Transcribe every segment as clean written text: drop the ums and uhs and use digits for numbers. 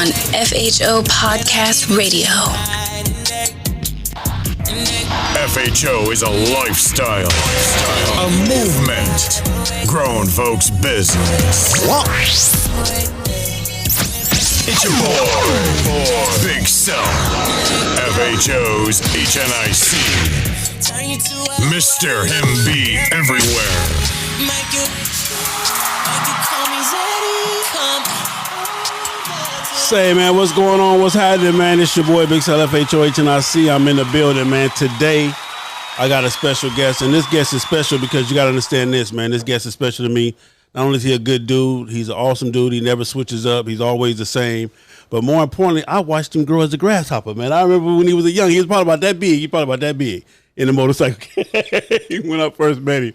on FHO Podcast Radio. FHO is a lifestyle, a movement, grown folks' business. It's your boy, Big Self, FHO's HNIC, Mr. Him Be Everywhere. Say, man, what's going on? What's happening, man? It's your boy, Big Self, FHO, HNIC. I'm in the building, man. Today, I got a special guest, and this guest is special because you got to understand this, man. This guest is special to me. Not only is he a good dude, he's an awesome dude. He never switches up. He's always the same. But more importantly, I watched him grow as a grasshopper, man. I remember when he was young, he was probably about that big. He probably about that big in the motorcycle. When I first met him.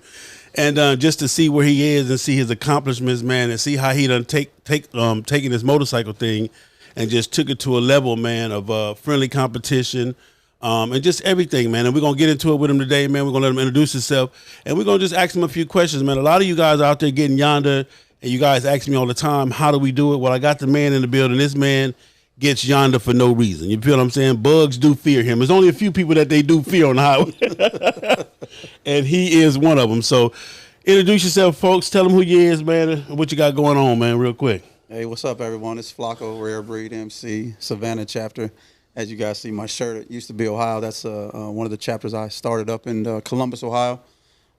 And just to see where he is and see his accomplishments, man, and see how he done taken this motorcycle thing and just took it to a level, man, of friendly competition and just everything, man. And we're going to get into it with him today, man. We're going to let him introduce himself. And we're going to just ask him a few questions, man. A lot of you guys out there getting yonder, and you guys ask me all the time, how do we do it? Well, I got the man in the building. This man gets yonder for no reason. You feel what I'm saying? Bugs do fear him. There's only a few people that they do fear on the highway. And he is one of them. So introduce yourself, folks. Tell them who you is, man, and what you got going on, man, real quick. Hey, what's up, everyone? It's FLAKO, Rare Breed MC, Savannah chapter. As you guys see, my shirt, it used to be Ohio. That's one of the chapters I started up in Columbus, Ohio.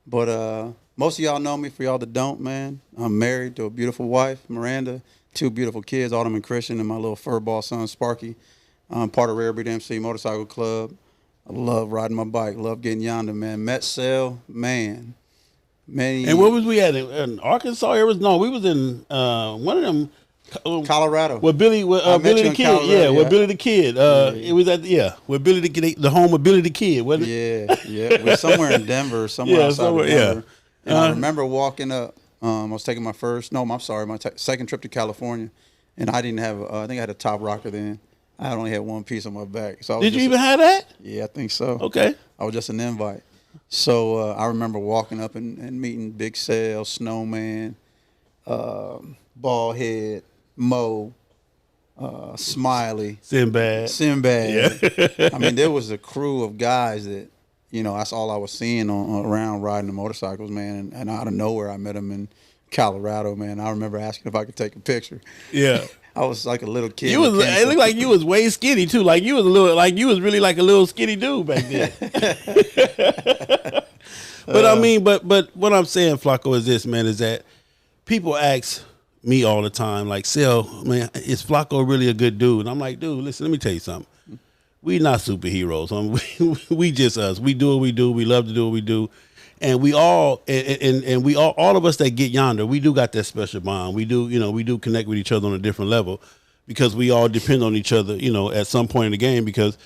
But most of y'all know me. For y'all that don't, man, I'm married to a beautiful wife, Miranda, 2 beautiful kids, Autumn and Christian, and my little furball son, Sparky. I'm part of Rare Breed MC Motorcycle Club. I love riding my bike, love getting yonder, man. Met Sale, man. And where was we at? In Arkansas, Arizona? No, we was in one of them. Colorado. With Billy, with Billy the Kid. Colorado, yeah, with Billy the Kid. It was at with Billy the Kid, the home of Billy the Kid, wasn't it? Yeah. We're somewhere in Denver, outside of Denver. And I remember walking up. I was taking my second trip to California, and I didn't have. I think I had a top rocker then. I only had one piece on my back. So did you even have that? Yeah, I think so. Okay. I was just an invite. So I remember walking up and meeting Big Sale, Snowman, Ballhead, Mo, Smiley, Sinbad. Yeah. I mean, there was a crew of guys that, that's all I was seeing around riding the motorcycles, man. And out of nowhere, I met them in Colorado, man. I remember asking if I could take a picture. Yeah. I was like a little kid. It looked like you was way skinny too. Like you was really like a little skinny dude back then. But I mean, but what I'm saying, FLAKO, is this, man, is that people ask me all the time, like, Sel, man, is FLAKO really a good dude? And I'm like, dude, listen, let me tell you something. We not superheroes. We just us. We do what we do. We love to do what we do. And we all, and we all of us that get yonder, we do got that special bond. We do, we do connect with each other on a different level because we all depend on each other, at some point in the game because,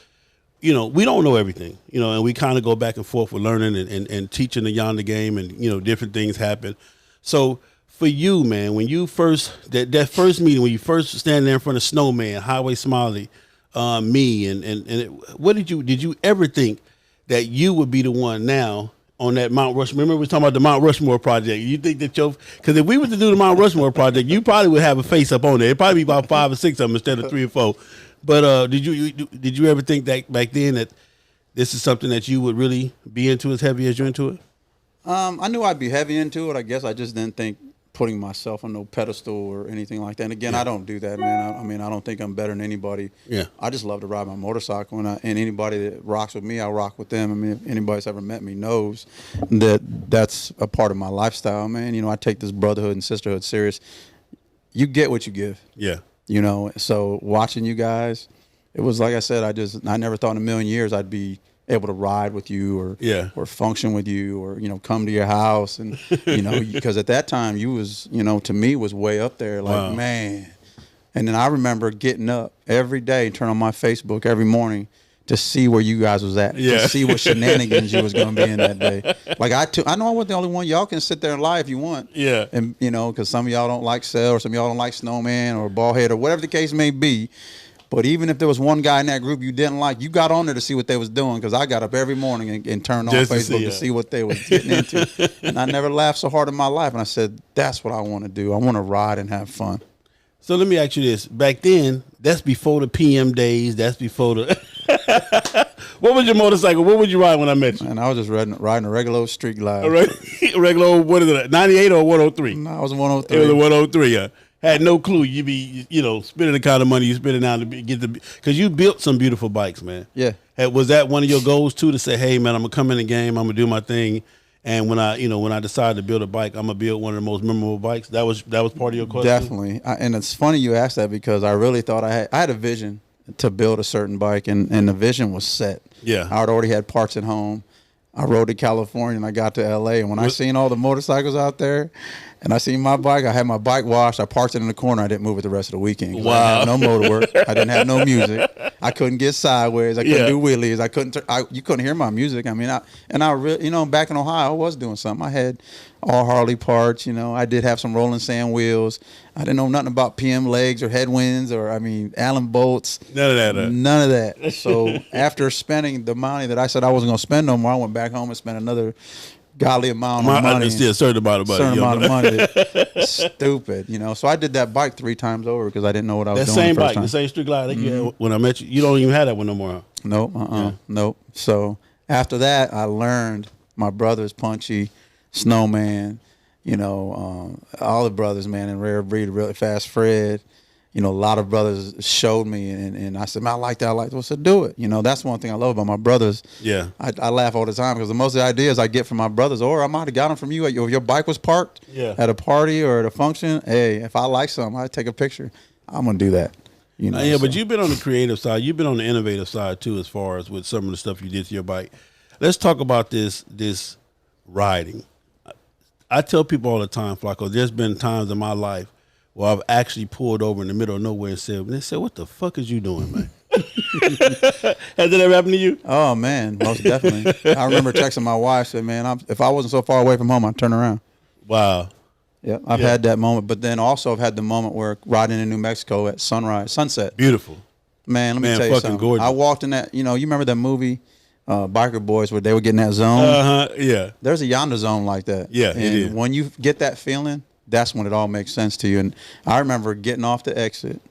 we don't know everything, and we kind of go back and forth with learning and teaching the yonder game and, different things happen. So for you, man, when you first, that first meeting, when you first stand there in front of Snowman, Highway Smiley, me, what did you ever think that you would be the one now on that Mount Rushmore? Remember we were talking about the Mount Rushmore project. You think that because if we were to do the Mount Rushmore project, you probably would have a face up on there. It'd probably be about 5 or 6 of them instead of 3 or 4. But did you ever think that back then that this is something that you would really be into as heavy as you're into it? I knew I'd be heavy into it. I guess I just didn't think putting myself on no pedestal or anything like that. And again, I don't do that, man. I don't think I'm better than anybody. Yeah. I just love to ride my motorcycle, and anybody that rocks with me, I rock with them. I mean, if anybody's ever met me knows that that's a part of my lifestyle, man. I take this brotherhood and sisterhood serious. You get what you give. Yeah. So watching you guys, it was like I said, I never thought in a million years I'd be able to ride with you or function with you or, come to your house. And, because at that time you was, to me was way up there like, wow, man. And then I remember getting up every day, turn on my Facebook every morning to see where you guys was at, to see what shenanigans you was going to be in that day. Like I know I wasn't the only one. Y'all can sit there and lie if you want. Yeah. And, because some of y'all don't like Sel or some of y'all don't like Snowman or Ballhead or whatever the case may be. But even if there was one guy in that group you didn't like, you got on there to see what they was doing because I got up every morning and turned on Facebook to see what they was getting into. And I never laughed so hard in my life. And I said, that's what I want to do. I want to ride and have fun. So let me ask you this. Back then, That's before the PM days. That's before the. What was your motorcycle? What would you ride when I met you? And I was just riding a regular old street glide. Regular old, what is it? 98 or 103? No, I was a 103. It was a 103. Yeah. Had no clue you'd be, spending the kind of money you spending now to get the, because you built some beautiful bikes, man. Yeah. Was that one of your goals too, to say, hey man, I'm gonna come in the game, I'm gonna do my thing, and when I decide to build a bike, I'm gonna build one of the most memorable bikes? That was part of your question. Definitely, and it's funny you asked that because I really thought I had a vision to build a certain bike, and the vision was set. Yeah, I already had parts at home. I rode to California and I got to LA, and when I seen all the motorcycles out there, and I seen my bike, I had my bike washed. I parked it in the corner. I didn't move it the rest of the weekend. Wow. I didn't have no motor work. I didn't have no music. I couldn't get sideways. I couldn't do wheelies. I couldn't. You couldn't hear my music. I mean, I really, back in Ohio, I was doing something. I had all Harley parts. I did have some rolling sand wheels. I didn't know nothing about PM legs or headwinds or Allen bolts. None of that. None of that. So after spending the money that I said I wasn't going to spend no more, I went back home and spent another godly amount of money. Still a certain amount of money. Stupid, So I did that bike 3 times over because I didn't know what I was doing. That same the first bike, time. the same street glide that you had when I met you. You don't even have that one no more. Huh? Nope. Nope. So after that, I learned my brothers, Punchy, Snowman, all the brothers, man, in Rare Breed, Really Fast Fred. A lot of brothers showed me, and I said, man, I like that. I said, do it. That's one thing I love about my brothers. Yeah. I laugh all the time because the most of the ideas I get from my brothers, or I might have got them from you. Your bike was parked at a party or at a function. Hey, if I like something, I take a picture. I'm going to do that. But you've been on the creative side. You've been on the innovative side, too, as far as with some of the stuff you did to your bike. Let's talk about this riding. I tell people all the time, FLAKO, there's been times in my life where I've actually pulled over in the middle of nowhere and said, what the fuck is you doing, man? Has that ever happened to you? Oh, man, most definitely. I remember texting my wife, said, man, if I wasn't so far away from home, I'd turn around. Wow. Yeah, I've had that moment. But then also I've had the moment where riding in New Mexico at sunset. Beautiful. Man, let me tell you something. Gorgeous. I walked in that, you remember that movie, Biker Boys, where they were getting that zone? Yeah. There's a yonder zone like that. Yeah, and it is. When you get that feeling, that's when it all makes sense to you. And I remember getting off the exit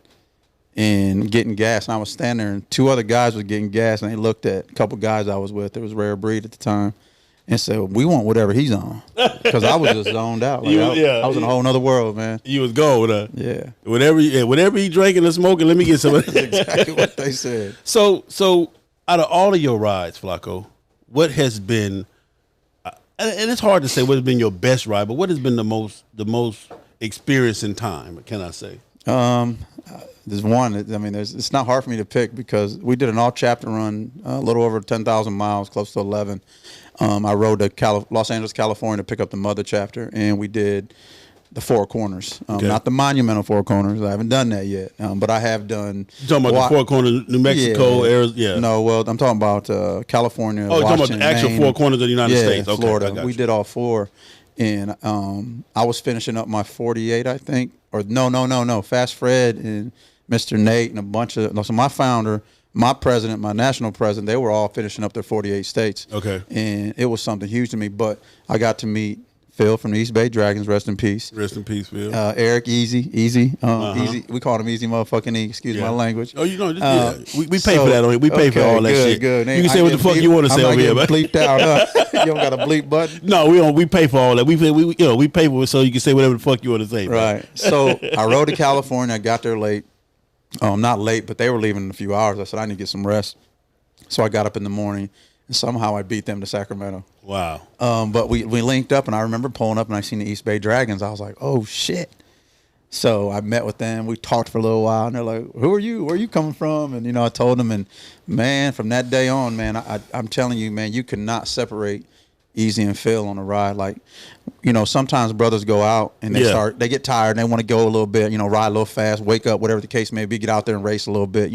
and getting gas. And I was standing there, and 2 other guys were getting gas, and they looked at a couple guys I was with. It was Rare Breed at the time. And said, we want whatever he's on. Because I was just zoned out. I was in a whole nother world, man. You was gold, huh? Yeah. Whatever he drinking or smoking, let me get some of That's exactly what they said. So out of all of your rides, FLAKO, what has been, and it's hard to say what has been your best ride, but what has been the most experience in time, can I say? There's one. It's not hard for me to pick because we did an all-chapter run, a little over 10,000 miles, close to 11. I rode to Los Angeles, California to pick up the mother chapter, and we did the Four Corners. Not the monumental Four Corners. I haven't done that yet, but I have done. You talking about the Four Corners, New Mexico, Arizona? Yeah. No, well, I'm talking about California, Oh, you're talking about the actual Maine, Four Corners of the United States. Okay, Florida. We did all 4. And I was finishing up my 48, I think. Or no. Fast Fred and Mr. Nate and a bunch of – so my founder, my president, my national president, they were all finishing up their 48 states. Okay. And it was something huge to me. But I got to meet Phil from the East Bay Dragons, rest in peace. Rest in peace, Phil. Eric, Easy. Easy. We called him Easy motherfucking E, excuse my language. Oh, we pay for that on here. We pay for all that shit. Good. You can say what the fuck you want to say over here, but bleeped out, huh? You don't got a bleep button? No, we don't. We pay for all that. We pay for it so you can say whatever the fuck you want to say. Right. Man. So I rode to California. I got there late. Not late, but they were leaving in a few hours. I said I need to get some rest. So I got up in the morning, and somehow I beat them to Sacramento. Wow. But we linked up, and I remember pulling up, and I seen the East Bay Dragons. I was like, oh, shit. So I met with them. We talked for a little while, and they're like, who are you? Where are you coming from? And, I told them, and, man, from that day on, man, I'm telling you, man, you cannot separate Easy and Phil on a ride. Like, sometimes brothers go out and they get tired and they want to go a little bit, ride a little fast, wake up, whatever the case may be, get out there and race a little bit,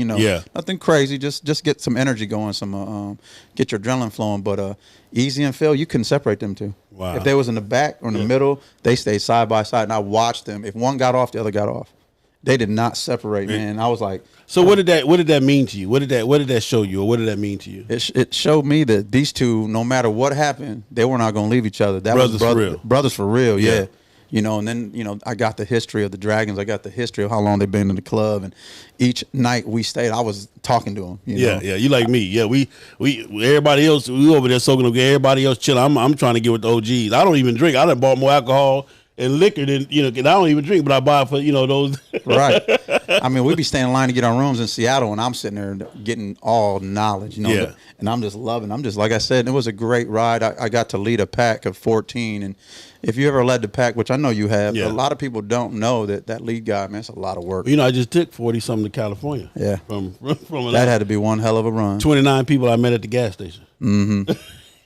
nothing crazy, just get some energy going, some get your adrenaline flowing. But Easy and Phil, you couldn't separate them two. Wow. If they was in the back or in the middle, they stayed side by side, and I watched them. If one got off, the other got off. They did not separate, man. I was like, so what did that mean to you? What did that show you, or what did that mean to you? It showed me that these two, no matter what happened, they were not going to leave each other. That brothers was for real. Brothers for real, yeah. you know, and then, you know, I got the history of the Dragons. I got the history of how long they've been in the club, and each night we stayed, I was talking to them. You know? Yeah, you like me. Yeah, we everybody else, we over there soaking up. Everybody else chilling. I'm trying to get with the OGs. I don't even drink. I done bought more alcohol and liquor than, you know, and I don't even drink, but I buy it for, you know, those. Right. I mean, we be staying in line to get our rooms in Seattle, and I'm sitting there getting all knowledge, you know. Yeah. And I'm just loving. I'm just, like I said, it was a great ride. I got to lead a pack of 14, and if you ever led the pack, which I know you have, a lot of people don't know that lead guy, man, it's a lot of work. You know, I just took 40-something to California. Yeah. From that had to be one hell of a run. 29 people I met at the gas station. Mm-hmm.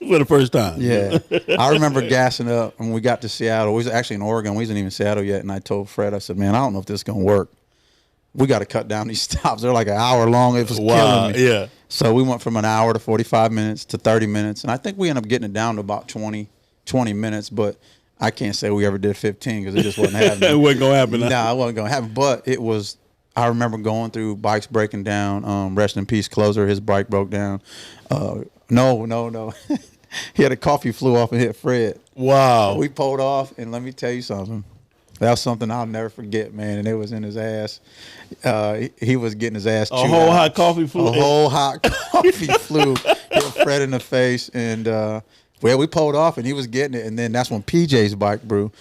For the first time. Yeah. I remember gassing up when we got to Seattle. We was actually in Oregon. We wasn't even in Seattle yet, and I told Fred, I said, man, I don't know if this is going to work. We got to cut down these stops. They're like an hour long. It was killing me. Yeah. So we went from an hour to 45 minutes to 30 minutes, and I think we ended up getting it down to about 20 minutes, but I can't say we ever did 15 because it just wasn't happening. It wasn't going to happen. No, it wasn't going to happen, but it was. I remember going through bikes breaking down. Rest in peace, Closer. His bike broke down. No. He had a coffee flew off and hit Fred. Wow. We pulled off, and let me tell you something. That was something I'll never forget, man. And it was in his ass. He was getting his ass chewed out. A whole hot coffee flew. A whole hot coffee flew. Hit Fred in the face. And, we pulled off, and he was getting it. And then that's when PJ's bike blew.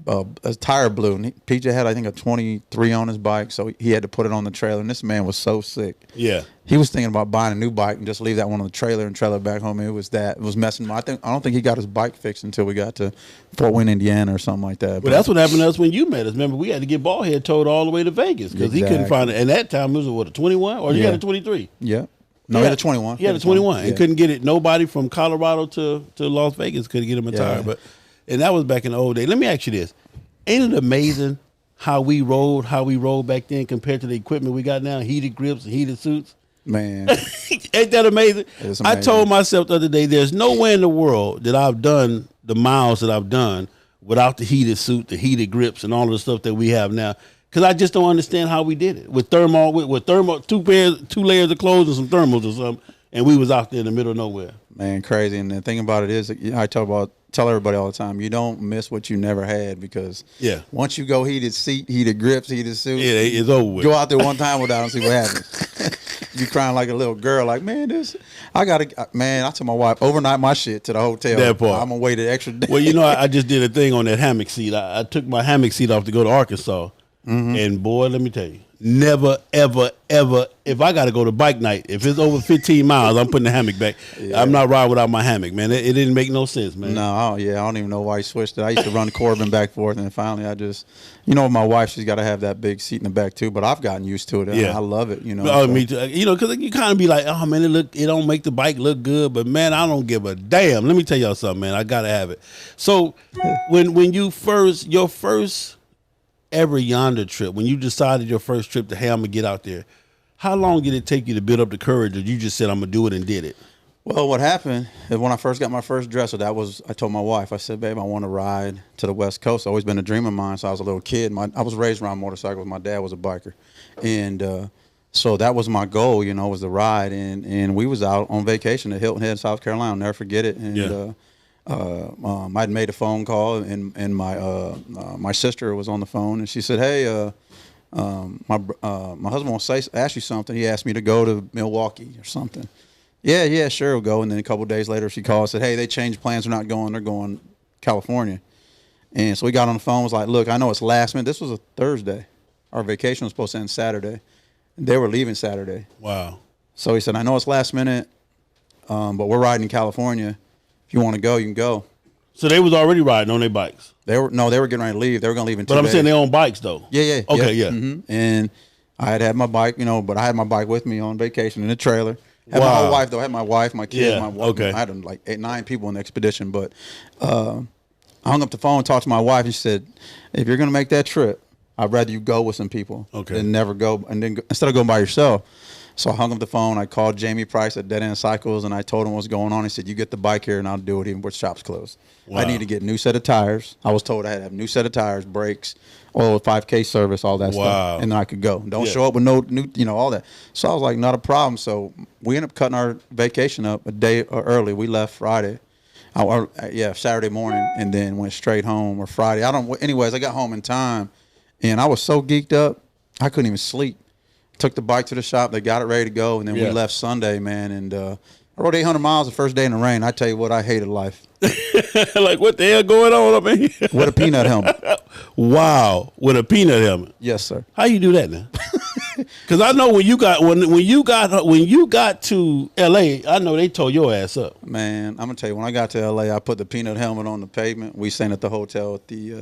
A tire blew. And PJ had, I think, a 23 on his bike, so he had to put it on the trailer. And this man was so sick. Yeah. He was thinking about buying a new bike and just leave that one on the trailer and trailer back home. It was messing him. I don't think he got his bike fixed until we got to Fort Wayne, Indiana, or something like that. But that's what happened to us when you met us. Remember, we had to get Ballhead towed all the way to Vegas because he couldn't find it. And that time it was a 21, or he had a 23. Yeah. No, he had a 21. He had a 21 and couldn't get it. Nobody from Colorado to Las Vegas could get him a tire. And that was back in the old days. Let me ask you this: ain't it amazing how we rode back then compared to the equipment we got now? Heated grips and heated suits. Man, ain't that amazing? Amazing? I told myself the other day, there's nowhere in the world that I've done the miles that I've done without the heated suit, the heated grips, and all of the stuff that we have now. Because I just don't understand how we did it with thermal, two layers of clothes and some thermals or something, and we was out there in the middle of nowhere. Man, crazy. And the thing about it is, I tell everybody all the time, you don't miss what you never had, because once you go heated seat, heated grips, heated suit, it's over with. Go out there one time without and see what happens. You crying like a little girl, like, man, I told my wife, overnight my shit to the hotel. That part. I'm gonna wait an extra day. Well, you know, I just did a thing on that hammock seat. I took my hammock seat off to go to Arkansas, and boy, let me tell you, never, ever, ever, if I got to go to bike night, if it's over 15 miles, I'm putting the hammock back. Yeah. I'm not riding without my hammock, man. It didn't make no sense, man. No, I don't even know why he switched it. I used to run Corbin back and forth, and then finally my wife, she's got to have that big seat in the back too, but I've gotten used to it. Yeah. I love it, you know. Oh, me too. You know, because you kind of be like, oh, man, it don't make the bike look good, but, man, I don't give a damn. Let me tell y'all something, man. I got to have it. So when your first ever Yonder trip, when you decided your first trip to, hey, I'm going to get out there, how long did it take you to build up the courage, or you just said, I'm going to do it and did it? Well, what happened is when I first got my first dresser, I told my wife, I said, babe, I want to ride to the West Coast. It's always been a dream of mine since I was a little kid. I was raised around motorcycles. My dad was a biker. And so that was my goal, you know, was to ride. And we was out on vacation at Hilton Head, South Carolina. I'll never forget it. And I'd made a phone call, and my sister was on the phone, and she said, hey, my husband wants to ask you something. He asked me to go to Milwaukee or something. Yeah, sure, we'll go. And then a couple of days later, she called and said, hey, they changed plans. They're not going. They're going California. And so we got on the phone, was like, look, I know it's last minute. This was a Thursday. Our vacation was supposed to end Saturday. And they were leaving Saturday. Wow. So he said, I know it's last minute, but we're riding in California. If you want to go, you can go. So they was already riding on their bikes? They were getting ready to leave. They were going to leave in 2 days. But I'm saying they own bikes, though. Yeah. Okay, yeah. Mm-hmm. And I had my bike, you know, but I had my bike with me on vacation in the trailer. Had my whole wife, though. I had my wife, my kids, my wife. Okay. I had like 9 people in the expedition. But I hung up the phone and talked to my wife, and she said, if you're going to make that trip, I'd rather you go with some people than never go, and then instead of going by yourself. So I hung up the phone. I called Jamie Price at Dead End Cycles, and I told him what's going on. He said, you get the bike here, and I'll do it even with shops closed. Wow. I need to get a new set of tires. I was told I had to have a new set of tires, brakes, oil, 5K service, all that stuff, and then I could go. Don't show up with no new, you know, all that. So I was like, not a problem. So we ended up cutting our vacation up a day early. We left Friday. Saturday morning, and then went straight home, or Friday. Anyways, I got home in time, and I was so geeked up, I couldn't even sleep. Took the bike to the shop. They got it ready to go, and then we left Sunday, man. And I rode 800 miles the first day in the rain. I tell you what, I hated life. Like, what the hell going on up in here? With a peanut helmet. Wow, with a peanut helmet. Yes, sir. How you do that now? Because I know when you got to LA, I know they tore your ass up. Man, I'm gonna tell you, when I got to LA, I put the peanut helmet on the pavement. We stayed at the hotel at the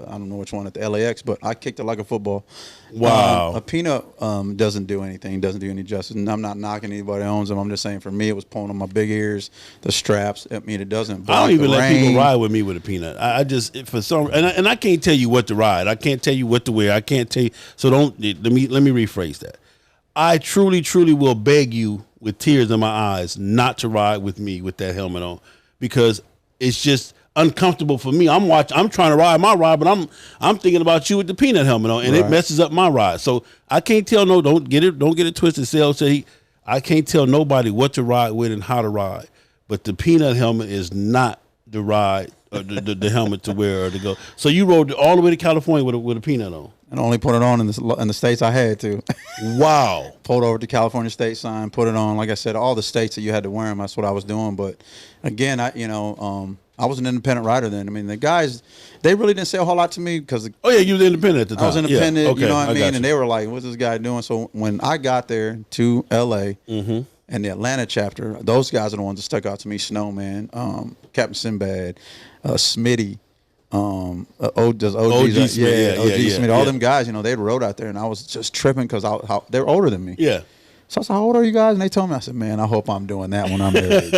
I don't know which one, at the LAX, but I kicked it like a football. Wow. A peanut doesn't do anything, doesn't do any justice. And I'm not knocking anybody that owns them. I'm just saying, for me, it was pulling on my big ears, the straps. I mean, it doesn't block I don't even the let rain. people ride with me with a peanut. I just, for some, and I can't tell you what to ride. I can't tell you what to wear. I can't tell you. So let me rephrase that. I truly, truly will beg you with tears in my eyes not to ride with me with that helmet on, because it's just uncomfortable for me. I'm trying to ride my ride, but I'm thinking about you with the peanut helmet on, and it messes up my ride. So I can't tell don't get it twisted. Sal said I can't tell nobody what to ride with and how to ride, but the peanut helmet is not the ride, the helmet to wear or to go. So you rode all the way to California with a peanut on. And only put it on in the states I had to. Wow. Pulled over to California state sign, put it on. Like I said, all the states that you had to wear them, that's what I was doing. But again, I was an independent rider then. I mean, the guys, they really didn't say a whole lot to me because. Oh yeah, you was independent at the time. I was independent, yeah. Okay, you know what I mean? you. And they were like, "What's this guy doing?" So when I got there to LA and the Atlanta chapter, those guys are the ones that stuck out to me: Snowman, Captain Sinbad, Smitty. OG Smith, all them guys, they rode out there, and I was just tripping because they were older than me. Yeah. So I said, "How old are you guys?" And they told me, I said, "Man, I hope I'm doing that when I'm their age."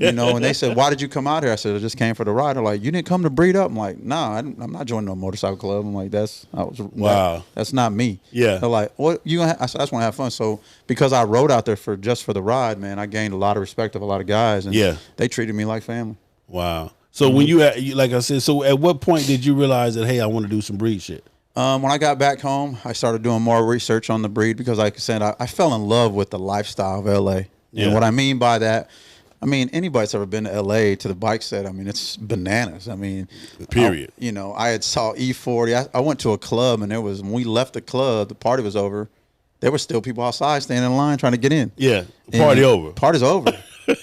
And they said, "Why did you come out here?" I said, "I just came for the ride." They're like, "You didn't come to breed up?" I'm like, "Nah, I'm not joining no motorcycle club." I'm like, "That's not me." Yeah. They're like, "What you gonna?" I said, "I just want to have fun." So because I rode out there for the ride, man, I gained a lot of respect of a lot of guys, and they treated me like family. Wow. So when like I said, so at what point did you realize that, hey, I want to do some breed shit? When I got back home, I started doing more research on the breed because, like I said, I fell in love with the lifestyle of LA. Yeah. And what I mean by that, anybody that's ever been to LA to the bike set, it's bananas. Period. I had saw E40. I went to a club, and when we left the club, the party was over. There were still people outside standing in line trying to get in. Yeah, over. Party's over.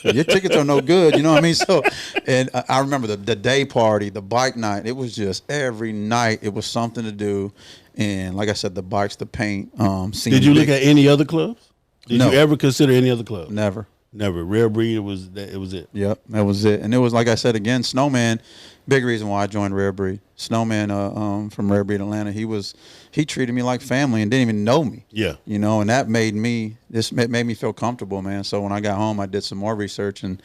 Your tickets are no good, you know what I mean? So, and I remember the day party, the bike night. It was just every night it was something to do, and like I said, the bikes, the paint. Did you look at any other clubs? Did you ever consider any other club? Never. Rare Breed. It was it. Yep, that was it. And it was, like I said again, Snowman. Big reason why I joined Rare Breed. Snowman from Rare Breed Atlanta. He treated me like family and didn't even know me. Yeah. And that made me feel comfortable, man. So when I got home, I did some more research, and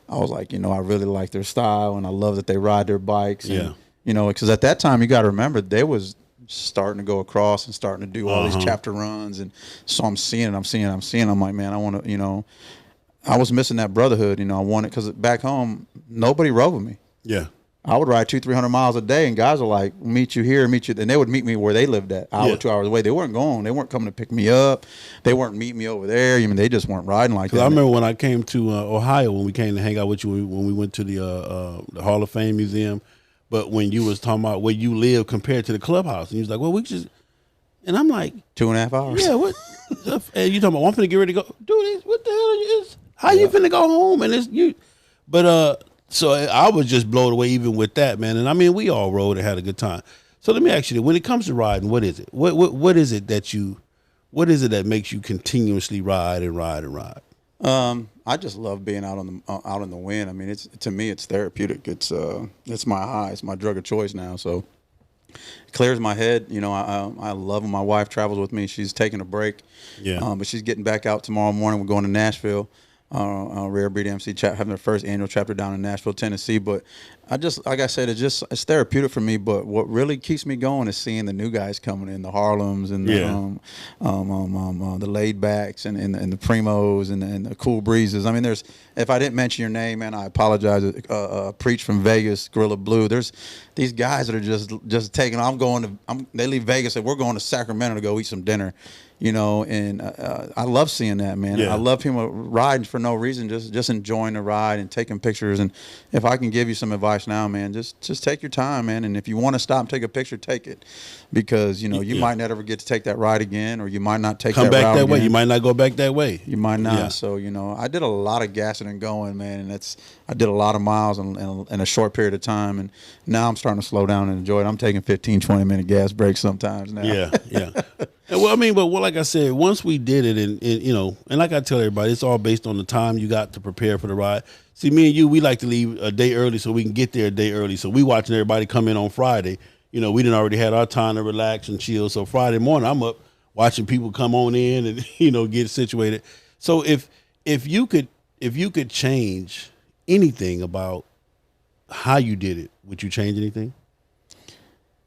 I was like, I really like their style, and I love that they ride their bikes. And, because at that time, you got to remember, they was starting to go across and starting to do all these chapter runs, and so I'm seeing. I'm like, man, I want to, I was missing that brotherhood. I wanted, because back home, nobody rode with me. Yeah. I would ride 200-300 miles a day, and guys were like, meet you here, and they would meet me where they lived at, hour, 2 hours away. They weren't going. They weren't coming to pick me up. They weren't meeting me over there. They just weren't riding like that. I remember when I came to Ohio, when we came to hang out with you, when we went to the Hall of Fame Museum, but when you was talking about where you live compared to the clubhouse, and you was like, well, we just, and I'm like, 2.5 hours. Yeah, what? And you talking about, well, I'm finna get ready to go. Dude, what the hell is, how you finna go home? And it's you, but so I was just blown away even with that, man. And we all rode and had a good time. So let me ask you, when it comes to riding, what is it? What is it that makes you continuously ride and ride and ride? I just love being out in the wind. To me, it's therapeutic. It's my high. It's my drug of choice now. So it clears my head. I love when my wife travels with me. She's taking a break. Yeah. But she's getting back out tomorrow morning. We're going to Nashville. Rare Breed MC having their first annual chapter down in Nashville, Tennessee. But like I said, it's therapeutic for me. But what really keeps me going is seeing the new guys coming in, the Harlems and the laid backs and the Primos and the Cool Breezes. If I didn't mention your name, man, I apologize. Preach from Vegas, Gorilla Blue. There's these guys that are just taking. They leave Vegas and we're going to Sacramento to go eat some dinner. you know, and I love seeing that, man. Yeah. I love people riding for no reason, just enjoying the ride and taking pictures. And if I can give you some advice now, man, just take your time, man. And if you want to stop and take a picture, take it, because you know you might not ever get to take that ride again, or you might not take come that back route that way. again. You might not go back that way. You might not. Yeah. So, you know, I did a lot of gassing and going, man, and I did a lot of miles in a short period of time, and now I'm starting to slow down and enjoy it. I'm taking 15, 20-minute gas breaks sometimes now. Yeah, yeah. Well, I mean, but like I said, once we did it, and you know, and like I tell everybody, it's all based on the time you got to prepare for the ride. See, me and you, we like to leave a day early so we can get there a day early. So we watching everybody come in on Friday. You know, we didn't already had our time to relax and chill. So Friday morning, I'm up watching people come on in and you know get situated. So if you could change anything about how you did it, would you change anything?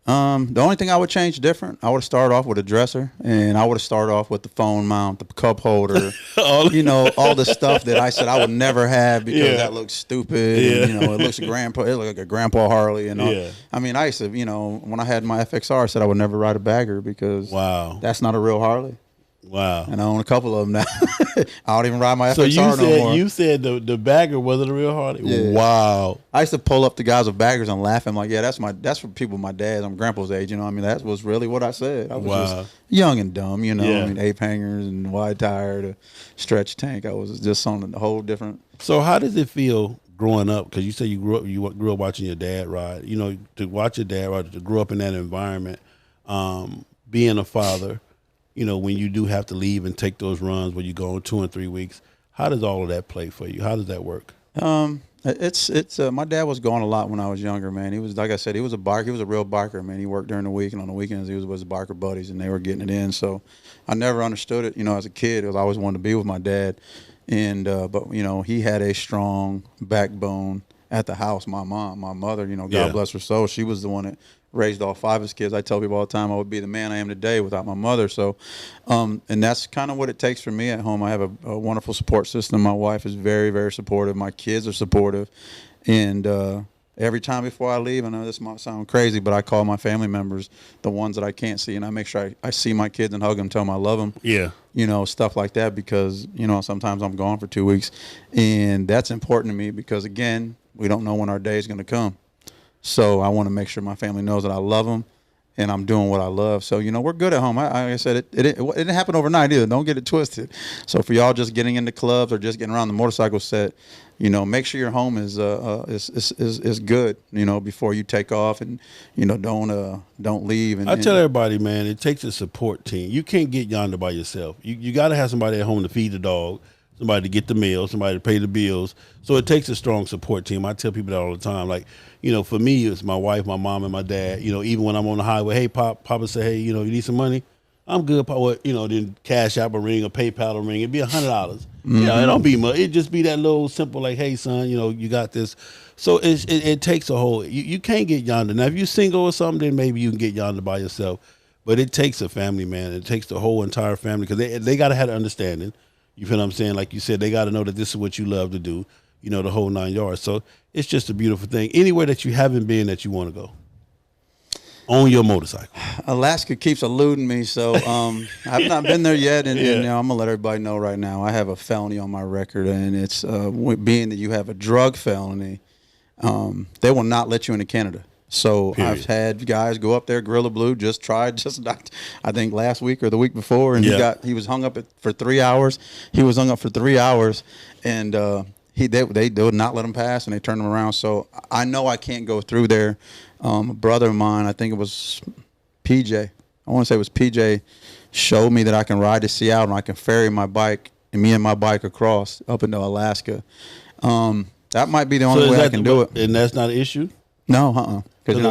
The only thing I would change different, I would have started off with a dresser, and I would have started off with the phone mount, the cup holder, you know, all the stuff that I said I would never have because that looks stupid. Yeah. And, you know, it looks like a grandpa Harley. And all. Yeah. I mean, I used to, you know, when I had my FXR, I said I would never ride a bagger because that's not a real Harley. Wow. And I own a couple of them now. I don't even ride my So FXR no more. you said the bagger wasn't a real Harley? Yeah. Wow. I used to pull up the guys with baggers and laugh. I'm like, yeah, that's for people my dad, I'm grandpa's age, you know. I mean, that was really what I said. I was just young and dumb, you know. Yeah. I mean, ape hangers and wide tire to stretch tank. I was just on a whole different. So how does it feel growing up? Because you say you grew up watching your dad ride. You know, to watch your dad ride, to grow up in that environment, being a father. You know, when you do have to leave and take those runs where you go in 2 and 3 weeks, how does all of that play for you? How does that work? It's my dad was gone a lot when I was younger, man. He was, like I said, he was a biker. He was a real biker, man. He worked during the week, and on the weekends he was with his biker buddies, and they were getting it in. So I never understood it, you know, as a kid. I always wanted to be with my dad, and but you know, he had a strong backbone at the house. My mother, you know, God bless her soul, she was the one that raised all 5 of his kids. I tell people all the time I would be the man I am today without my mother. So, and that's kind of what it takes for me at home. I have a wonderful support system. My wife is very, very supportive. My kids are supportive. And every time before I leave, I know this might sound crazy, but I call my family members, the ones that I can't see, and I make sure I see my kids and hug them, tell them I love them. Yeah. You know, stuff like that, because, you know, sometimes I'm gone for 2 weeks. And that's important to me because, again, we don't know when our day is going to come. So I want to make sure my family knows that I love them and I'm doing what I love. So, you know, we're good at home. Like I said, it didn't happen overnight either. Don't get it twisted. So for y'all just getting into clubs or just getting around the motorcycle set, you know, make sure your home is good, you know, before you take off, and, you know, don't leave. And I tell everybody, man, it takes a support team. You can't get Yonder by yourself. You got to have somebody at home to feed the dog, somebody to get the mail, somebody to pay the bills. So it takes a strong support team. I tell people that all the time. Like, you know, for me, it's my wife, my mom, and my dad. You know, even when I'm on the highway, hey, Papa say, hey, you know, you need some money? I'm good, Papa. You know, then Cash App will ring, or PayPal will ring. It'd be $100. You know, it don't be much. It just be that little simple, like, hey, son, you know, you got this. So it takes a whole, you can't get Yonder. Now, if you're single or something, then maybe you can get Yonder by yourself. But it takes a family, man. It takes the whole entire family, because they got to have an understanding. You feel what I'm saying? Like you said, they got to know that this is what you love to do, you know, the whole 9 yards. So it's just a beautiful thing. Anywhere that you haven't been that you want to go on your motorcycle. Alaska keeps eluding me, so I've not been there yet. And, you know, I'm going to let everybody know right now, I have a felony on my record, and it's being that you have a drug felony, they will not let you into Canada. So I've had guys go up there, Gorilla Blue, I think last week or the week before, and he was hung up for 3 hours. He was hung up for 3 hours, and they would not let him pass, and they turned him around. So I know I can't go through there. A brother of mine, I think it was PJ. I want to say it was PJ, showed me that I can ride to Seattle and I can ferry my bike and me and my bike across up into Alaska. That might be the only way I can do it. And that's not an issue? No, because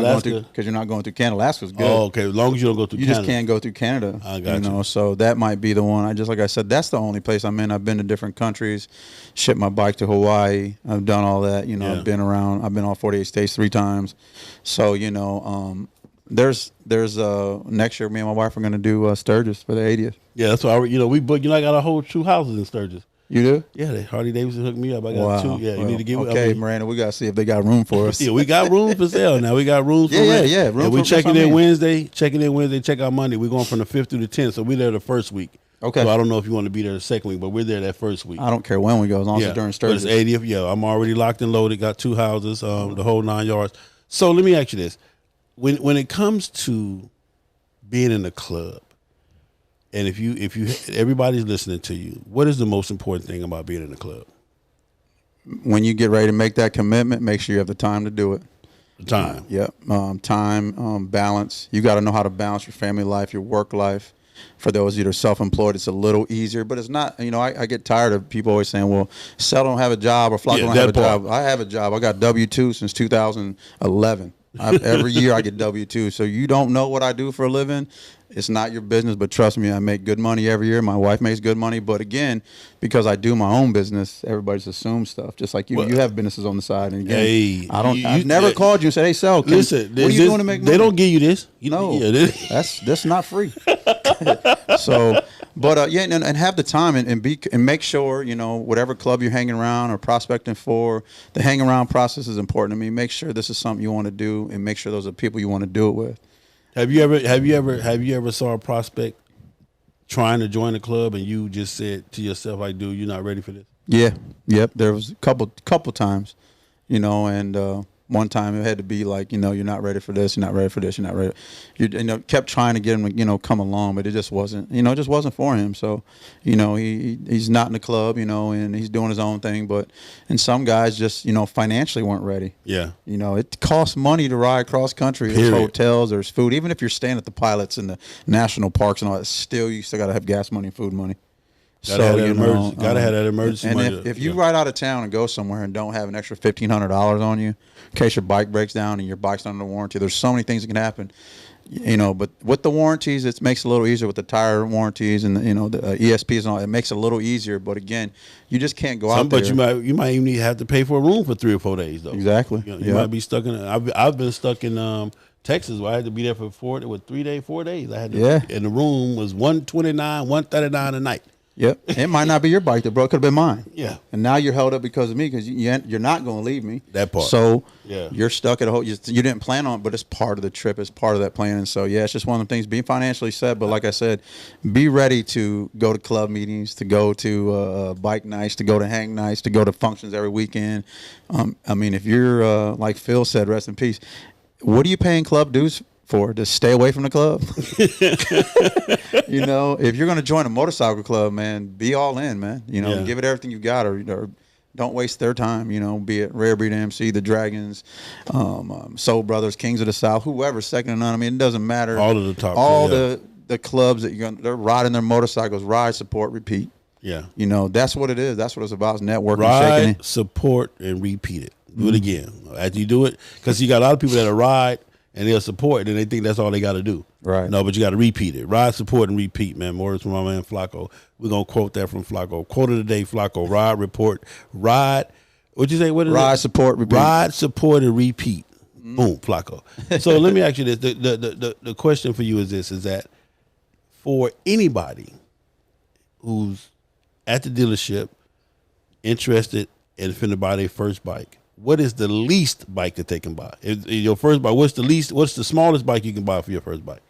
you're not going through Canada. Alaska's good. Oh, okay. As long as you don't go through Canada. You just can't go through Canada. I got you. Know, so that might be the one. Like I said, that's the only place I'm in. I've been to different countries, shipped my bike to Hawaii. I've done all that. You know, I've been around. I've been all 48 states 3 times. So, you know, there's next year, me and my wife are going to do Sturgis for the 80th. Yeah, that's why, you know, we booked. You know, I got a whole 2 houses in Sturgis. You do? Yeah, Harley Davidson hooked me up. I got 2. Yeah, you need to get with. Okay, Miranda, we gotta see if they got room for us. Yeah, we got rooms for sale now. We got rooms for rent. Yeah. Room and we for checking in Wednesday. Check out Monday. We're going from the 5th through the 10th, so we're there the first week. Okay. So I don't know if you want to be there the second week, but we're there that first week. I don't care when we go, as long as it's during Sturgis. But it's 80th. Yeah, I'm already locked and loaded. Got 2 houses, the whole 9 yards. So let me ask you this: when it comes to being in the club, and if you everybody's listening to you, what is the most important thing about being in the club? When you get ready to make that commitment, make sure you have the time to do it. Time. Yep. Time, balance. You got to know how to balance your family life, your work life. For those that are self-employed, it's a little easier, but it's not. You know, I get tired of people always saying, "Well, Sel don't have a job or FLAKO don't have a job." I have a job. I got W-2 since 2011. Every year I get W-2. So you don't know what I do for a living. It's not your business, but trust me, I make good money every year. My wife makes good money, but again, because I do my own business, everybody's assumed stuff. Just like you, you have businesses on the side. And again, I've never called you and said, "Hey, Sel, listen, what are you doing to make money?" They don't give you this. No, that's not free. So, but and have the time and make sure, you know, whatever club you're hanging around or prospecting for, the hang around process is important to me. Make sure this is something you want to do, and make sure those are people you want to do it with. Have you ever saw a prospect trying to join a club and you just said to yourself, like, dude, you're not ready for this? Yeah. Yep. There was a couple times, you know, and one time it had to be like, you know, you're not ready for this, you're not ready for this, you're not ready. You know, kept trying to get him to, you know, come along, but it just wasn't, you know, it just wasn't for him. So, you know, he's not in the club, you know, and he's doing his own thing. And some guys just, you know, financially weren't ready. Yeah. You know, it costs money to ride cross country. There's hotels, there's food. Even if you're staying at the pilots and the national parks and all that, you still got to have gas money and food money. Gotta have that emergency money. And if you ride out of town and go somewhere and don't have an extra $1,500 on you, in case your bike breaks down and your bike's not under warranty, there's so many things that can happen. You know, but with the warranties, it makes it a little easier with the tire warranties and you know the ESPs and all. It makes it a little easier. But again, you just can't go out there. But you might even have to pay for a room for 3 or 4 days though. Exactly. You might be stuck in. I've been stuck in Texas where I had to be there for 4 days. I had to, and the room was $129, $139 a night. Yep. It might not be your bike that broke. It could have been mine. Yeah. And now you're held up because of me because you're not going to leave me. That part. So you're stuck at a whole. You didn't plan on it, but it's part of the trip. It's part of that plan. And so, yeah, it's just one of the things. Being financially set, but like I said, be ready to go to club meetings, to go to bike nights, to go to hang nights, to go to functions every weekend. I mean, if you're, like Phil said, rest in peace, what are you paying club dues for? To stay away from the club? You know, if you're going to join a motorcycle club, man, be all in, man. You know, give it everything you got, or don't waste their time. You know, be it Rare Breed MC, the Dragons, Soul Brothers, Kings of the South, whoever, second to none. I mean, it doesn't matter. All of the top. All the clubs that they're riding their motorcycles, ride, support, repeat. Yeah. You know, that's what it is. That's what it's about. It's networking, ride, support, and repeat it. Do it again after you do it, because you got a lot of people that ride and they'll support, and they think that's all they got to do. Right. No, but you got to repeat it. Ride, support, and repeat, man. More from my man FLAKO. We're going to quote that from FLAKO. Quote of the day, FLAKO. Ride, report, ride. What'd you say? What is ride, it? Support, repeat. Ride, support, and repeat. Boom, FLAKO. So let me ask you this. The question for you is this, is that for anybody who's at the dealership interested in finna buy their first bike, what is the least bike that they can buy? Your first bike, what's the smallest bike you can buy for your first bike?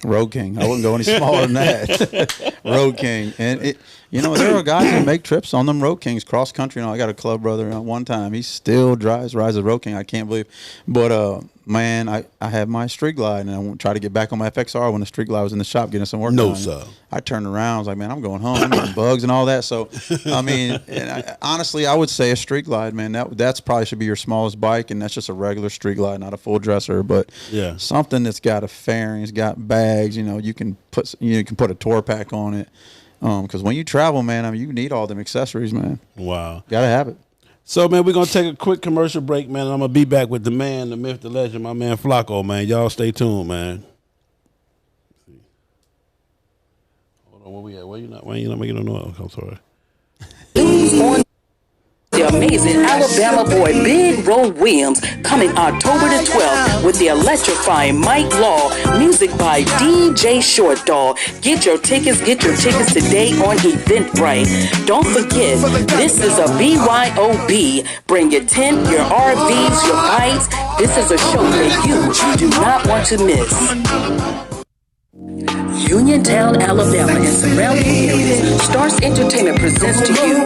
Road King. I wouldn't go any smaller than that. Road King. And you know, there are guys that make trips on them Road Kings cross country. You know, I got a club brother one time. He still rides a Road King. I can't believe. But man, I have my Street Glide, and I want to try to get back on my FXR when the Street Glide was in the shop getting some work done. No, sir. I turned around. I was like, man, I'm going home. I'm getting bugs and all that. So, I mean, honestly, I would say a Street Glide, man. That's probably should be your smallest bike, and that's just a regular Street Glide, not a full dresser, but something that's got a fairing, it's got bags. You know, you can put a tour pack on it. Because when you travel, man, I mean, you need all them accessories, man. Wow. Gotta have it. So, man, we're going to take a quick commercial break, man. And I'm going to be back with the man, the myth, the legend, my man FLAKO, man. Y'all stay tuned, man. Hold on, where we at? Why you not making no noise? I'm sorry. amazing Alabama boy Big Roll Williams coming October the 12th with the electrifying Mike Law, music by DJ Short Dog. Get your tickets today on Eventbrite. Don't forget, this is a BYOB. Bring your tent, your RVs, your bikes. This is a show that you do not want to miss. Uniontown, Alabama, and surrounding areas, Stars Entertainment presents to you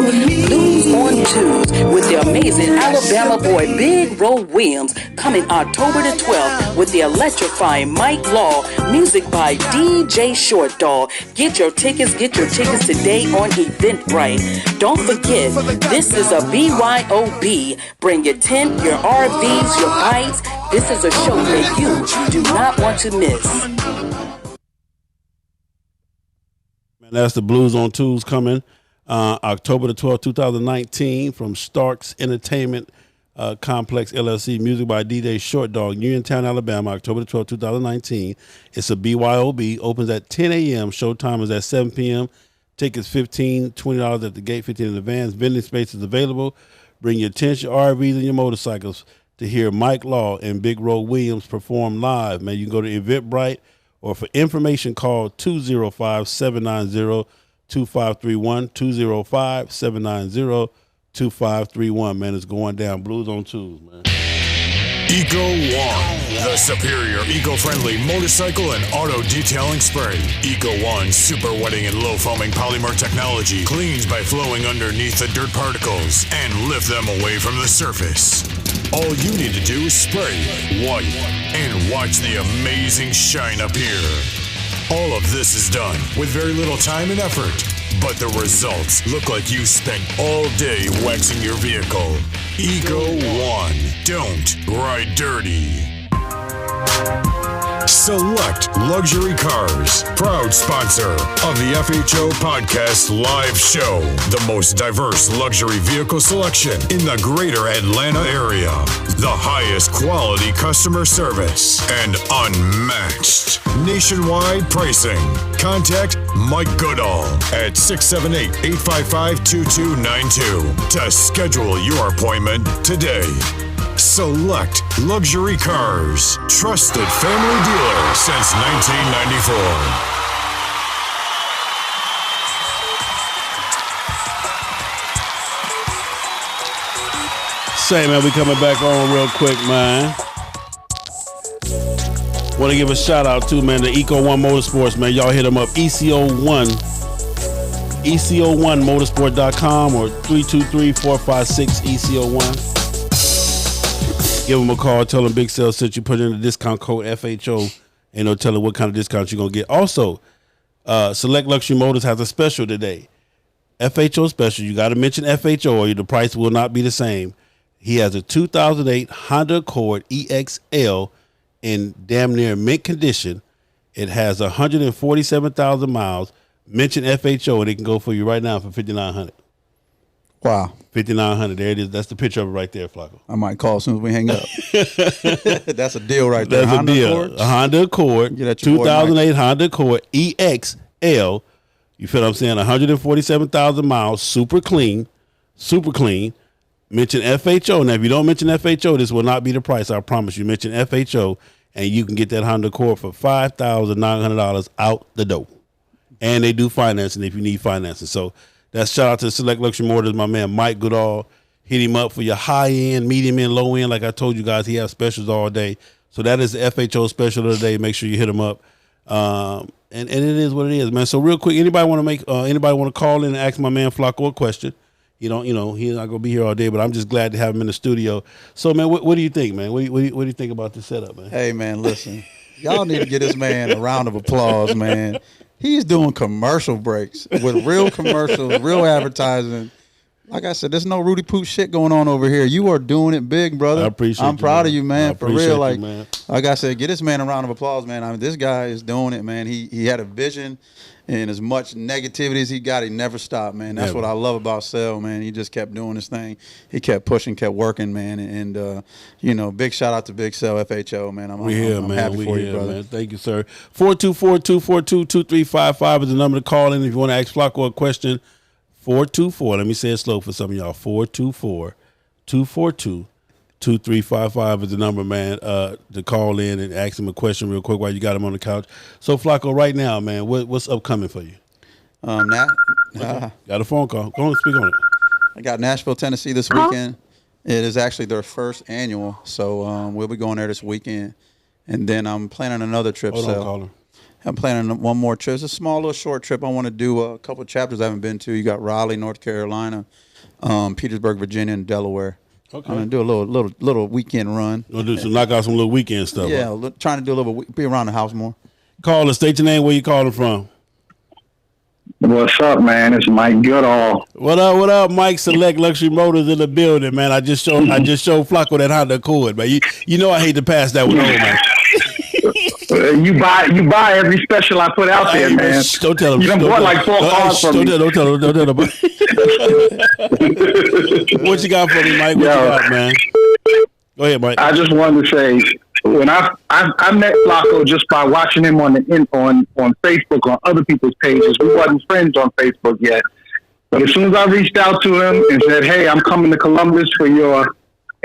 Blues on Twos with the amazing Alabama boy Big Roll Williams coming October the 12th with the electrifying Mike Law, music by DJ Short Dog. Get your tickets today on Eventbrite. Don't forget, this is a BYOB. Bring your tent, your RVs, your bikes. This is a show that you do not want to miss. That's the Blues on Twos coming October the 12th, 2019 from Starks Entertainment Complex LLC. Music by DJ Short Dog, Uniontown, Alabama, October the 12th, 2019. It's a BYOB. Opens at 10 a.m. Showtime is at 7 p.m. Tickets $15, $20 at the gate, $15 in advance. Vending space is available. Bring your tents, your RVs, and your motorcycles to hear Mike Law and Big Roll Williams perform live. Man, you can go to Eventbrite, or for information, call 205-790-2531, 205-790-2531. Man, it's going down. Blues on Twos, man. Eco One, the superior eco-friendly motorcycle and auto detailing spray. Eco One super wetting and low foaming polymer technology cleans by flowing underneath the dirt particles and lift them away from the surface. All you need to do is spray, wipe, and watch the amazing shine appear. All of this is done with very little time and effort, but the results look like you spent all day waxing your vehicle. Eco One. Don't ride dirty. Select Luxury Cars, proud sponsor of the FHO Podcast Live Show. The most diverse luxury vehicle selection in the greater Atlanta area. The highest quality customer service and unmatched nationwide pricing. Contact Mike Goodall at 678-855-2292 to schedule your appointment today. Select Luxury Cars, trusted family dealer since 1994. Say, man, we coming back on real quick, man. Want to give a shout out to, man, the Eco One Motorsports, man. Y'all hit them up, ECO1motorsport.com or 323-456-ECO1. Give them a call. Tell them Big Sale said you put in the discount code FHO. And they'll tell them what kind of discount you're going to get. Also, Select Luxury Motors has a special today. FHO special. You got to mention FHO or the price will not be the same. He has a 2008 Honda Accord EXL in damn near mint condition. It has 147,000 miles. Mention FHO and it can go for you right now for $5,900. Wow. $5,900. There it is. That's the picture of it right there, FLAKO. I might call as soon as we hang up. That's a deal right there. That's a deal. Accord? A Honda Accord. 2008 Honda Accord EXL. You feel what I'm saying? 147,000 miles. Super clean. Super clean. Mention FHO. Now, if you don't mention FHO, this will not be the price. I promise you. Mention FHO, and you can get that Honda Accord for $5,900 out the door. And they do financing if you need financing. So, that's shout out to Select Luxury Motors, my man Mike Goodall. Hit him up for your high end, medium end, low end. Like I told you guys, he has specials all day. So that is the FHO special of the day. Make sure you hit him up. And it is what it is, man. So real quick, anybody want to call in and ask my man FLAKO a question? He's not gonna be here all day, but I'm just glad to have him in the studio. So man, what do you think, man? What do you think about this setup, man? Hey man, listen, y'all need to give this man a round of applause, man. He's doing commercial breaks with real commercials, real advertising. Like I said, there's no Rudy Pooch shit going on over here. You are doing it big, brother. I appreciate I'm proud of you, man. For real. Like I said, give this man a round of applause, man. I mean, this guy is doing it, man. He had a vision, and as much negativity as he got, he never stopped, man. That's what I love about Sel, man. He just kept doing his thing. He kept pushing, kept working, man. And big shout out to Big Sel FHO, man. I'm happy for you, brother. Man. Thank you, sir. 424-242-2355 is the number to call in if you want to ask FLAKO a question. 424. Let me say it slow for some of y'all. 424-242-2355 is the number, man, to call in and ask him a question real quick while you got him on the couch. So, FLAKO, right now, man, what's upcoming for you? Okay. Got a phone call. Go on and speak on it. I got Nashville, Tennessee this weekend. It is actually their first annual, so we'll be going there this weekend. And then I'm planning another trip. Hold on, caller. I'm planning one more trip. It's a small little short trip. I want to do a couple of chapters I haven't been to. You got Raleigh, North Carolina, Petersburg, Virginia, and Delaware. Okay. I'm gonna do a little weekend run. So knock out some little weekend stuff. Yeah, trying to do a little bit, be around the house more. Caller, state your name. Where you calling from? What's up, man? It's Mike Goodall. What up, Mike? Select Luxury Motors in the building, man. I just showed FLAKO that Honda Accord, man. You know I hate to pass that one over, man. You buy every special I put out there, man. Don't tell him. You done bought like 4 cars from me. Don't tell him. What you got for me, Mike? What you got, man? Go ahead, Mike. I just wanted to say, when I met FLAKO just by watching him on Facebook, on other people's pages. We wasn't friends on Facebook yet. But as soon as I reached out to him and said, hey, I'm coming to Columbus for your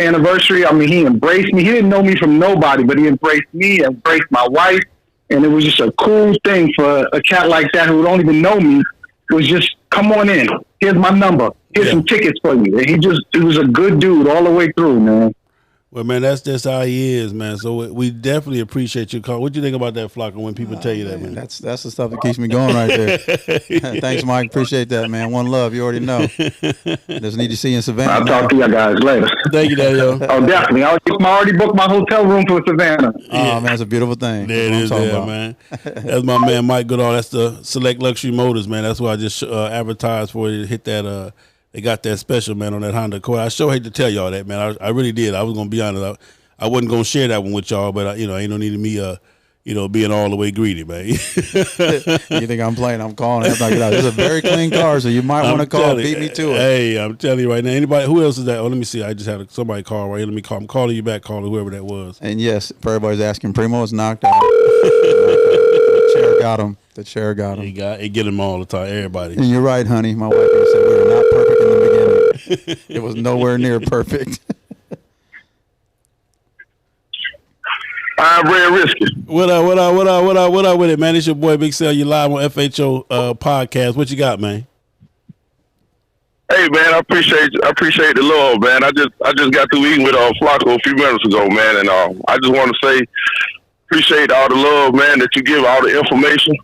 anniversary, I mean, he embraced me. He didn't know me from nobody, but he embraced me, embraced my wife. And it was just a cool thing for a cat like that who don't even know me. It was just, come on in. Here's my number. Here's some tickets for you. And he was a good dude all the way through, man. Well, man, that's just how he is, man. So we definitely appreciate you calling. What do you think about that, FLAKO, when people tell you that, man? That's the stuff that keeps me going right there. Thanks, Mike. Appreciate that, man. One love. You already know. Just need to see you in Savannah. I'll talk to you guys later. Thank you, Daddy. Oh, definitely. I already booked my hotel room for Savannah. Oh, man, that's a beautiful thing. There it is, man. That's my man, Mike Goodall. That's the Select Luxury Motors, man. That's why I just advertised for you to hit that. They got that special, man, on that Honda Accord. I sure hate to tell y'all that, man. I really did. I was gonna be honest. I wasn't gonna share that one with y'all, but ain't no need of me, being all the way greedy, man. You think I'm playing? I'm calling. I'm like, this is a very clean car, so you might want to call. Beat me to it. Hey, I'm telling you right now. Anybody? Who else is that? Oh, let me see. I just had somebody call right here. Let me call. I'm calling you back, caller, whoever that was. And yes, if everybody's asking, Primo is knocked out. The chair got him. He get him all the time. Everybody. And you're right, honey. My wife said we were not perfect in the beginning. It was nowhere near perfect. I'm Red Risky. What up with it, man? It's your boy Big Sal. You live on FHO podcast. What you got, man? Hey, man, I appreciate the love, man. I just got through eating with FLAKO a few minutes ago, man, and I just want to say appreciate all the love, man, that you give, all the information.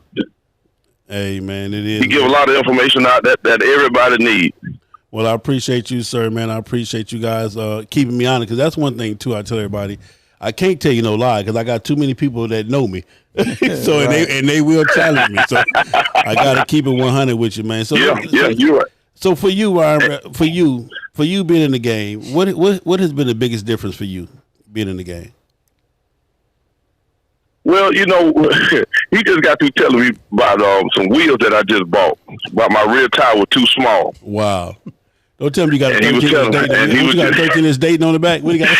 Hey, man, it is. You give a lot of information out that everybody needs. Well, I appreciate you, sir, man. I appreciate you guys keeping me honest, because that's one thing, too, I tell everybody. I can't tell you no lie, because I got too many people that know me. So right. and they will challenge me. So I got to keep it 100 with you, man. So yeah, you're right. So for you, Ryan, for you being in the game, what has been the biggest difference for you being in the game? Well, he just got through telling me about some wheels that I just bought. About my rear tire was too small. Wow. Don't tell me you got a 13-inch dating on the back. What do you got?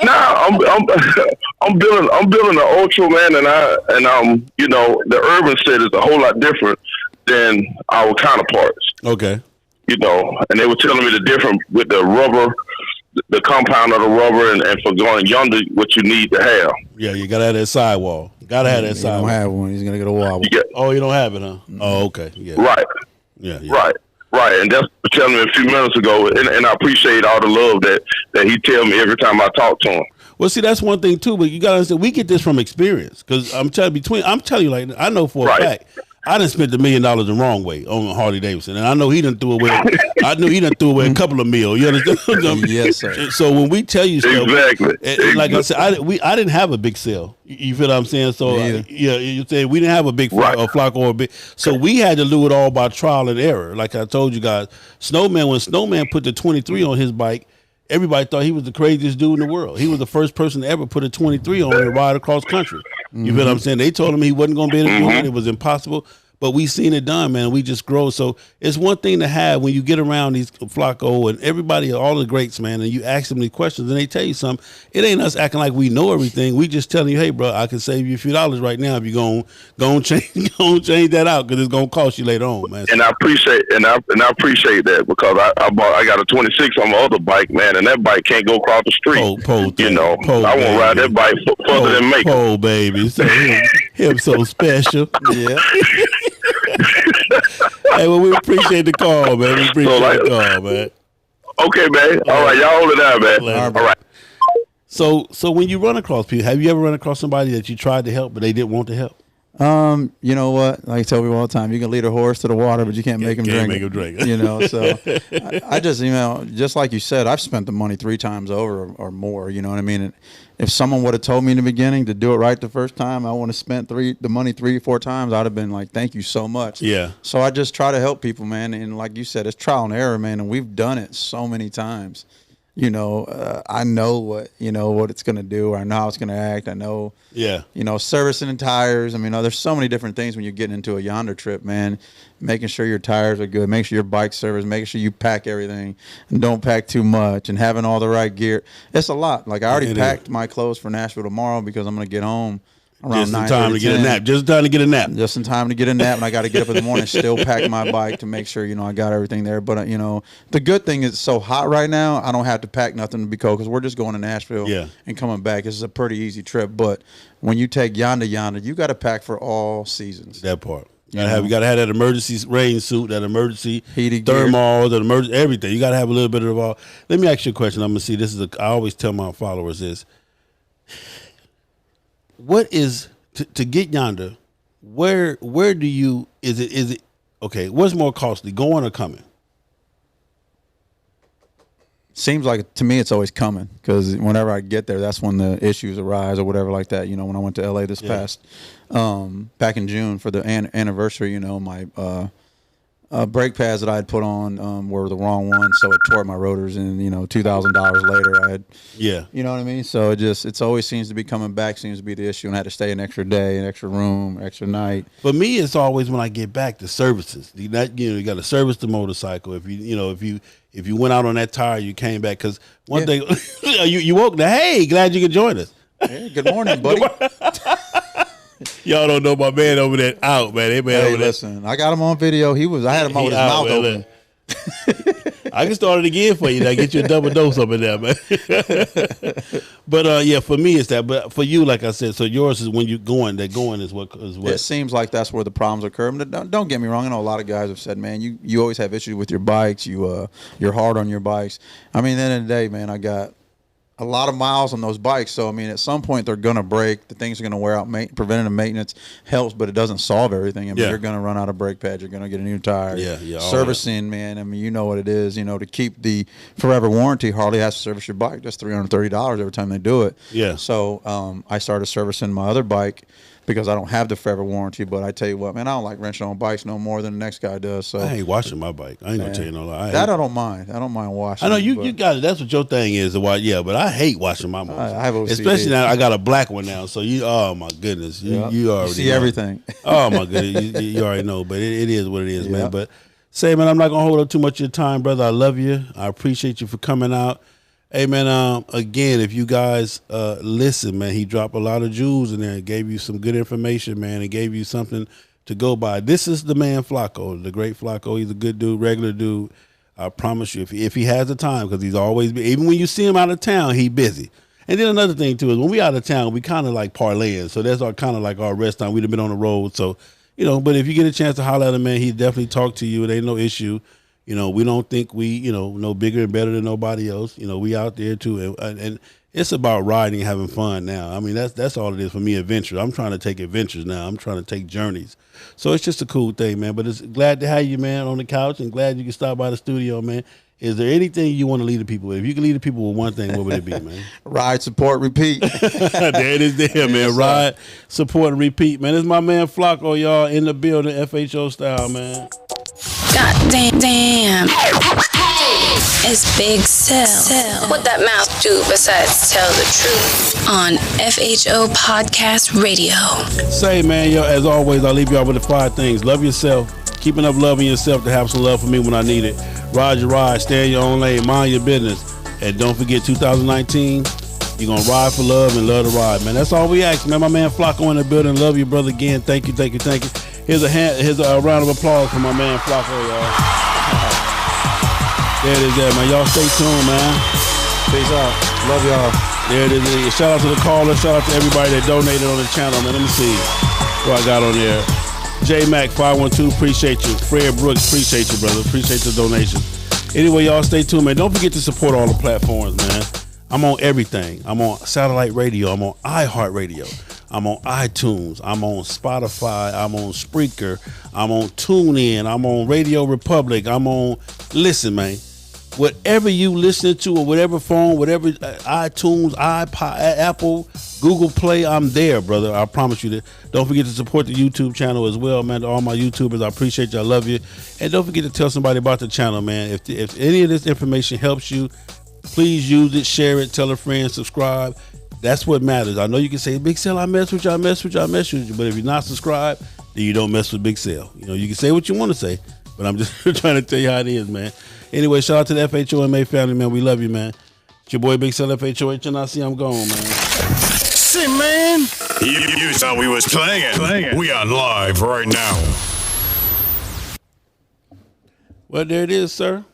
Nah, I'm building an Ultra, man, and the Urban set is a whole lot different than our counterparts. Okay. And they were telling me the difference with the rubber, the compound of the rubber, and for going yonder, what you need to have. Yeah, you gotta have that sidewall. Gotta have that sidewall. He don't have one. He's gonna get a wobble. Oh, you don't have it, huh? Mm-hmm. Oh, okay. Yeah. Right. Yeah. Right. And that's telling me a few minutes ago, and I appreciate all the love that he tell me every time I talk to him. Well, see, that's one thing too, but you gotta understand, we get this from experience, because I'm telling you, like, I know for a fact. I done spent $1 million the wrong way on Harley Davidson, and I know he done threw away. A couple of meals. You understand? Yes, sir. So when we tell you stuff, exactly. Like I said, I didn't have a big sale. You feel what I'm saying? So you say we didn't have a big FLAKO or a big. So we had to do it all by trial and error. Like I told you guys, when Snowman put the 23 on his bike, everybody thought he was the craziest dude in the world. He was the first person to ever put a 23 on and ride across country. You feel what I'm saying? They told him he wasn't going to be able to do it. It was impossible. But we seen it done, man. We just grow. So it's one thing to have when you get around these FLAKO and everybody, all the greats, man, and you ask them these questions and they tell you something. It ain't us acting like we know everything. We just telling you, hey, bro, I can save you a few dollars right now if you're gonna change that out because it's gonna cost you later on, man. And I appreciate that because I got a 26 on my other bike, man, and that bike can't go across the street. I won't ride that bike further than Macon. Oh, baby, so him so special. Yeah. Hey, well, we appreciate the call, man. We appreciate the call, man. Okay, man. All right, y'all hold it down, man. All right. So when you run across people, have you ever run across somebody that you tried to help but they didn't want to help? You know what? Like I tell people all the time, you can lead a horse to the water, but you can't make him drink. You know, so I just, just like you said, I've spent the money 3 times over or more. You know what I mean? And if someone would have told me in the beginning to do it right the first time, I want to spend the money 3 or 4 times. I'd have been like, thank you so much. Yeah. So I just try to help people, man. And like you said, it's trial and error, man. And we've done it so many times. I know what it's going to do. I know how it's going to act. I know, servicing and tires. There's so many different things when you're getting into a yonder trip, man. Making sure your tires are good, make sure your bike's serviced, making sure you pack everything and don't pack too much and having all the right gear. It's a lot. Like I already packed my clothes for Nashville tomorrow because I'm going to get home around 9:30. Just in time to get a nap. Just in time to get a nap. Just in time to get a nap, and I got to get up in the morning and still pack my bike to make sure, I got everything there. But, the good thing is it's so hot right now, I don't have to pack nothing to be cold because we're just going to Nashville and coming back. This is a pretty easy trip. But when you take yonder, you got to pack for all seasons. That part. You got to have that emergency rain suit, that emergency heated thermal, that emergency everything. You got to have a little bit of all. Let me ask you a question. I'm gonna see. I always tell my followers this. What is to get yonder? Where do you is it okay? What's more costly, going or coming? Seems like to me it's always coming because whenever I get there, that's when the issues arise or whatever like that. When I went to LA this past back in June for the anniversary, my brake pads that I had put on were the wrong ones, so it tore my rotors. And $2,000 later, I had you know what I mean. So it always seems to be coming back. Seems to be the issue, and I had to stay an extra day, an extra room, extra night. For me, it's always when I get back the services. You got to service the motorcycle. If you went out on that tire, you came back because one day you woke up. Hey, glad you could join us. Hey, good morning, buddy. Y'all don't know my man over there out, man. Listen, I got him on video. I had him with his mouth open. I can start it again for you. I get you a double dose up in there, man. But for me it's that. But for you, like I said, so yours is when you're going. That going is what. It seems like that's where the problems occur. Don't get me wrong. I know a lot of guys have said, man, you always have issues with your bikes. You're hard on your bikes. At the end of the day, man, I got a lot of miles on those bikes. So, at some point they're going to break. The things are going to wear out. Preventative maintenance helps, but it doesn't solve everything. You're going to run out of brake pads. You're going to get a new tire. Servicing, man, you know what it is. To keep the forever warranty, Harley has to service your bike. That's $330 every time they do it. Yeah. So I started servicing my other bike because I don't have the forever warranty. But I tell you what, man, I don't like wrenching on bikes no more than the next guy does. So I ain't washing my bike. I ain't going to tell you no lie. I don't mind. I don't mind washing. I know you got it. That's what your thing is. But I hate washing my motorcycle. I have OCD. Especially now I got a black one now. So oh my goodness. You already see everything. Oh my goodness. You already know. But it is what it is, man. But man, I'm not going to hold up too much of your time, brother. I love you. I appreciate you for coming out. Hey, man, again, if you guys listen, man, he dropped a lot of jewels in there and gave you some good information, man, and gave you something to go by. This is the man FLAKO, the great FLAKO. He's a good dude, regular dude. I promise you, if he has the time, because he's always busy. Even when you see him out of town, he busy. And then another thing, too, is when we out of town, we kind of like parlaying. So that's kind of like our rest time. We'd have been on the road. So, but if you get a chance to holler at him, man, he definitely talk to you. It ain't no issue. We don't think we, know bigger and better than nobody else. We out there too. And it's about riding and having fun now. That's all it is for me, adventure. I'm trying to take adventures now. I'm trying to take journeys. So it's just a cool thing, man. But it's glad to have you, man, on the couch and glad you can stop by the studio, man. Is there anything you want to leave the people with? If you can leave the people with one thing, what would it be, man? Ride, support, repeat. There it is there, man. Ride, support, and repeat, man. It's my man FLAKO, y'all, in the building, FHO style, man. God damn. Is is Big Cell. What that mouth do besides tell the truth? On FHO Podcast Radio. Say, man, yo, as always, I'll leave y'all with the 5 things. Love yourself. Keep enough love in yourself to have some love for me when I need it. Ride your ride. Stay in your own lane. Mind your business. And don't forget, 2019, you're going to ride for love and love to ride, man. That's all we ask, man. My man FLAKO in the building. Love you, brother, again. Thank you. Here's a round of applause for my man FLAKO, y'all. There it is, man. Y'all stay tuned, man. Peace out. Love y'all. There it is. Shout out to the caller. Shout out to everybody that donated on the channel, man. Let me see what I got on there. J Mac 512, appreciate you. Fred Brooks, appreciate you, brother. Appreciate the donation. Anyway, y'all stay tuned, man. Don't forget to support all the platforms, man. I'm on everything. I'm on satellite radio. I'm on iHeartRadio. I'm on iTunes. I'm on Spotify. I'm on Spreaker. I'm on TuneIn. I'm on Radio Republic. Listen, man. Whatever you listen to or whatever phone, whatever iTunes, iPod, Apple, Google Play, I'm there, brother. I promise you that. Don't forget to support the YouTube channel as well, man. To all my YouTubers, I appreciate you. I love you. And don't forget to tell somebody about the channel, man. If any of this information helps you, please use it, share it, tell a friend, subscribe. That's what matters. I know you can say, Big Cell, I mess with you. But if you're not subscribed, then you don't mess with Big Cell. You know, you can say what you want to say, but I'm just trying to tell you how it is, man. Anyway, shout out to the FHOMA family, man. We love you, man. It's your boy Big Cell FHOH, and I see I'm gone, man. See, man. You thought we was playing. We on live right now. Well, there it is, sir.